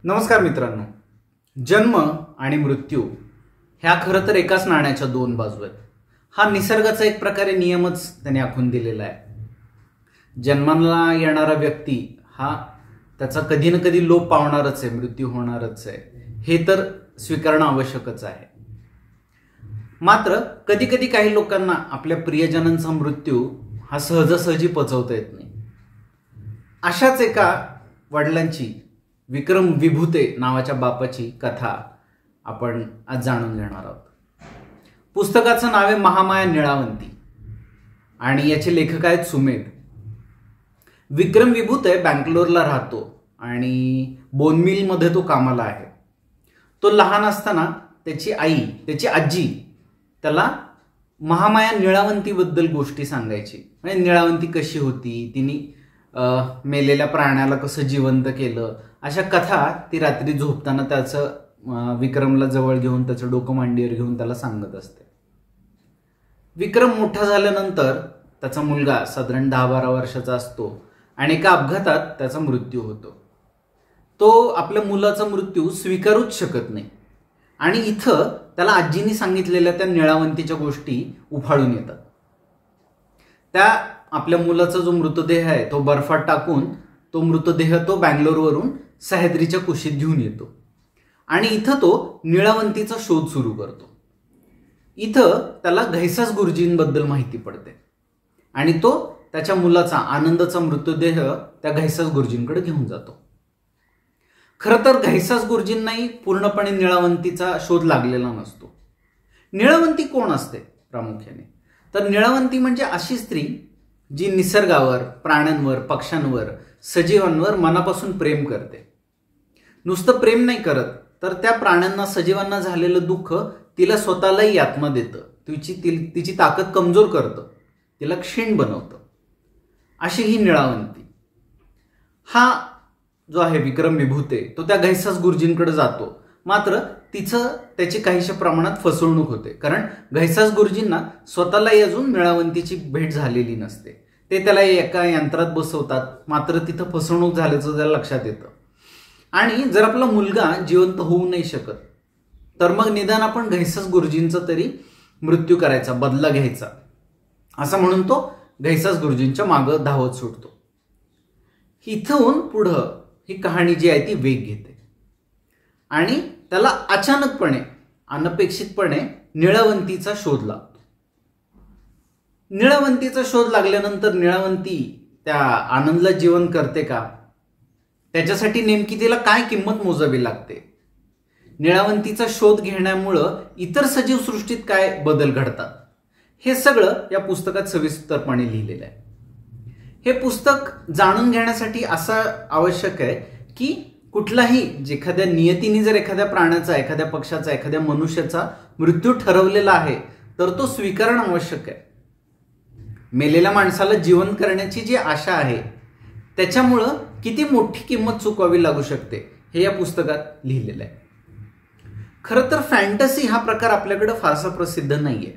नमस्कार मित्रांनो, जन्म आणि मृत्यू ह्या खरं तर एकाच नाण्याच्या दोन बाजू आहेत। हा निसर्गाचा एक प्रकारे नियमच त्याने आखून दिलेला आहे। जन्माला येणारा व्यक्ती हा त्याचा कधी ना कधी लोप पावणारच आहे, मृत्यू होणारच आहे, हे तर स्वीकारणं आवश्यकच आहे। मात्र कधी कधी काही लोकांना आपल्या प्रियजनांचा मृत्यू हा सहजासहजी पचवता येत नाही। अशाच एका वडिलांची, विक्रम विभूते नावाच्या बापाची कथा आपण आज जाणून घेणार आहोत। पुस्तकाचं नाव आहे महामाया निळावंती आणि याचे लेखक आहेत सुमेध। विक्रम विभूते बँगलोरला राहतो आणि बोन मिल मध्ये तो कामाला आहे। तो लहान असताना त्याची आई, त्याची आजी त्याला महामाया निळावंती बद्दल गोष्टी सांगायची। म्हणजे निळावंती कशी होती, तिने मेलेल्या प्राण्याला कसं जिवंत केलं, अशा कथा ती रात्री झोपताना त्याचं विक्रमला जवळ घेऊन त्याचं डोकं मांडीवर घेऊन त्याला सांगत असते। विक्रम मोठा झाल्यानंतर त्याचा मुलगा साधारण 10-12 वर्षाचा असतो आणि एका अपघातात त्याचा मृत्यू होतो। तो आपल्या मुलाचा मृत्यू स्वीकारूच शकत नाही आणि इथं त्याला आजींनी सांगितलेल्या त्या निळावंतीच्या गोष्टी उफाळून येतात। त्या आपल्या मुलाचा जो मृतदेह आहे तो बर्फात टाकून तो मृतदेह तो बँगलोरवरून सह्याद्रीच्या कुशीत घेऊन येतो आणि इथं तो निळावंतीचा शोध सुरू करतो। इथं त्याला घैसास गुरुजींबद्दल माहिती पडते आणि तो त्याच्या मुलाचा, आनंदाचा मृतदेह त्या घैसास गुरुजींकडे घेऊन जातो। खरं तर घैसास गुरुजींनाही पूर्णपणे निळावंतीचा शोध लागलेला नसतो। निळावंती कोण असते प्रामुख्याने? तर निळावंती म्हणजे अशी स्त्री जी निसर्गावर, प्राण्यांवर, पक्ष्यांवर, सजीवांवर मनापासून प्रेम करते। नुसतं प्रेम नाही करत, तर त्या प्राण्यांना, सजीवांना झालेलं दुःख तिला स्वतःलाही यातना देतं, तिची ताकद कमजोर करतं, तिला क्षीण बनवतं। अशी ही निळावंती। हा जो आहे विक्रम विभूते तो त्या घैसास गुरुजींकडे जातो। मात्र त्याची काहीशा प्रमाणात फसवणूक होते, कारण घैसास गुरुजींना स्वतःलाही अजून निळावंतीची भेट झालेली नसते। ते त्याला एका यंत्रात बसवतात, मात्र तिथं फसवणूक झाल्याचं त्याला लक्षात येतं आणि जर आपला मुलगा जिवंत होऊ नाही शकत तर मग निदान आपण घैसास गुरुजींचा तरी मृत्यू करायचा, बदला घ्यायचा, असं म्हणून तो घैसास गुरुजींच्या मागं धावत सुटतो। इथून पुढं ही कहाणी जी आहे ती वेग घेते आणि त्याला अचानकपणे, अनपेक्षितपणे निळावंतीचा शोध लागतो। निळावंतीचा शोध लागल्यानंतर निळावंती त्या आनंदला जिवंत करते का? त्याच्यासाठी नेमकी तिला काय किंमत मोजावी लागते? निळावंतीचा शोध घेण्यामुळं इतर सजीव सृष्टीत काय बदल घडतात? हे सगळं या पुस्तकात सविस्तरपणे लिहिलेलं आहे। हे पुस्तक जाणून घेण्यासाठी असं आवश्यक आहे की कुठलाही, एखाद्या नियतीने जर एखाद्या प्राण्याचा, एखाद्या पक्षाचा, एखाद्या मनुष्याचा मृत्यू ठरवलेला आहे तर तो स्वीकारणं आवश्यक आहे। मेलेल्या माणसाला जिवंत करण्याची जी आशा आहे त्याच्यामुळं किती मोठी किंमत चुकवावी लागू शकते हे या पुस्तकात लिहिलेलं आहे। खरं तर फॅन्टसी हा प्रकार आपल्याकडे फारसा प्रसिद्ध नाहीये,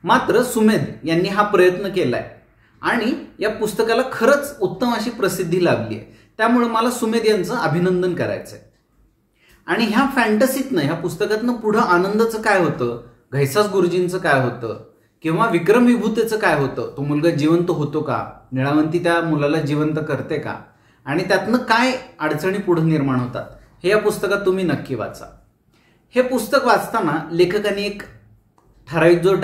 मात्र सुमेध यांनी हा प्रयत्न केलाय आणि या पुस्तकाला खरंच उत्तम अशी प्रसिद्धी लाभली आहे। त्यामुळे मला सुमेध यांचं अभिनंदन करायचंय। आणि ह्या फॅन्टसीतनं, ह्या पुस्तकातनं पुढं आनंदाचं काय होतं, घैसास गुरुजींचं काय होतं, किंवा विक्रम विभूतेचं काय होतं, तो मुलगा जिवंत होतो का, निळावंती त्या मुलाला जिवंत करते का, आणि त्यातनं काय अडचणी पुढे निर्माण होतात, हे या पुस्तकात तुम्ही नक्की वाचा। हे पुस्तक वाचताना लेखकाने एक ठराविक जो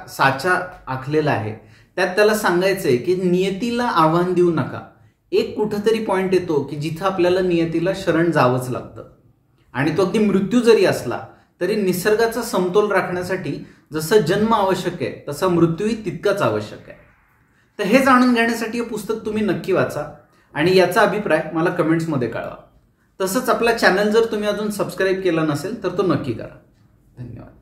साचा आखलेला आहे, त्यात त्याला सांगायचंय की नियतीला आव्हान देऊ नका। एक कुठंतरी पॉइंट येतो की जिथं आपल्याला नियतीला शरण जावंच लागतं आणि तो अगदी मृत्यू जरी असला तरी निसर्गाचा समतोल राखण्यासाठी जसं जन्म आवश्यक आहे तसा मृत्यूही तितकाच आवश्यक आहे। तर हे जाणून घेण्यासाठी हे पुस्तक तुम्ही नक्की वाचा आणि याचा अभिप्राय मला कमेंट्समध्ये कळवा। तसंच आपला चॅनल जर तुम्ही अजून सबस्क्राईब केला नसेल तर तो नक्की करा। धन्यवाद।